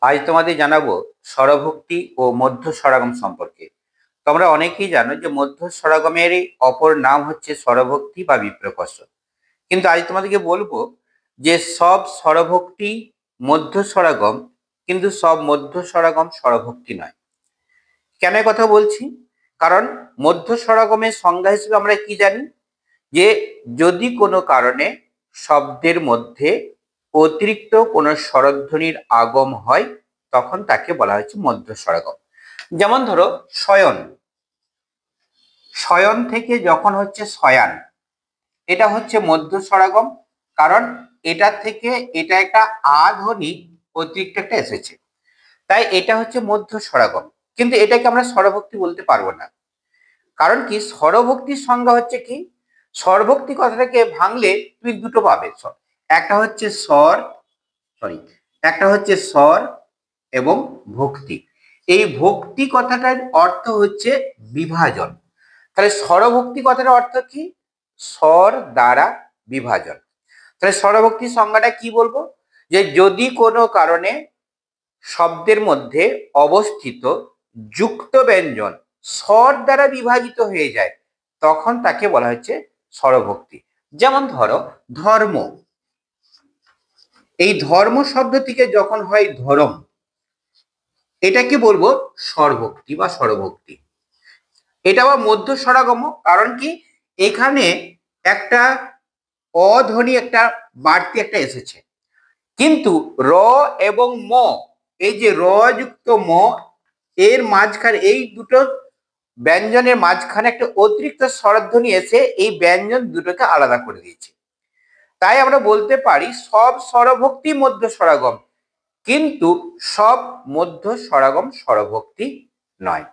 আজ তোমাদের জানাবো স্বরভক্তি ও মধ্য স্বরাগম সম্পর্কে। তোমরা অনেকেই জানো যে মধ্য স্বরাগমেরই অপর নাম হচ্ছে স্বরভক্তি বা বিপ্রকর্ষ। কিন্তু আজ তোমাদেরকে বলবো যে সব স্বরভক্তি মধ্য স্বরাগম, কিন্তু সব মধ্য স্বরাগম স্বরভক্তি নয়। কেন এ কথা বলছি? কারণ মধ্য স্বরাগমের সংজ্ঞা হিসেবে আমরা কি জানি, যে যদি কোনো কারণে শব্দের মধ্যে অতিরিক্ত কোনো স্বরধ্বনির আগম হয়, তখন তাকে বলা হচ্ছে মধ্য স্বরাগম। যেমন ধরো শয়ন, শয়ন থেকে যখন হচ্ছে শয়ান, এটা হচ্ছে মধ্য স্বরাগম। কারণ এটা থেকে এটা একটা আ ধ্বনি অতিরিক্ত একটা এসেছে, তাই এটা হচ্ছে মধ্য স্বরাগম। কিন্তু এটাকে আমরা স্বরভক্তি বলতে পারবো না। কারণ কি, স্বরভক্তির সংজ্ঞা হচ্ছে কি, স্বরভক্তি কথাটাকে ভাঙলে তুমি দুটো পাবে। একটা হচ্ছে স্বর, একটা হচ্ছে স্বর এবং ভক্তি। এই ভক্তি কথাটার অর্থ হচ্ছে বিভাজন। তাহলে স্বরভক্তি কথাটার অর্থ কি? স্বর দ্বারা বিভাজন। তাহলে স্বরভক্তির সংজ্ঞাটা কি বলবো, যে যদি কোনো কারণে শব্দের মধ্যে অবস্থিত যুক্ত ব্যঞ্জন স্বর দ্বারা বিভাজিত হয়ে যায়, তখন তাকে বলা হচ্ছে স্বরভক্তি। যেমন ধরো ধর্ম, এই ধর্ম শব্দ থেকে যখন হয় ধরম, এটাকে বলবো স্বরভক্তি বা স্বরভক্তি। এটা আবার মধ্য স্বরাগম। কারণ কি, এখানে একটা অধ্বনি, একটা বাড়তি একটা এসেছে, কিন্তু র এবং ম, এই যে র যুক্ত ম, এর মাঝখানে এই দুটো ব্যঞ্জনের মাঝখানে একটা অতিরিক্ত স্বরধ্বনি এসে এই ব্যঞ্জন দুটোকে আলাদা করে দিয়েছে। তাই আমরা বলতে পারি সব স্বরভক্তি মধ্য স্বরাগম, কিন্তু সব মধ্য স্বরাগম স্বরভক্তি নয়।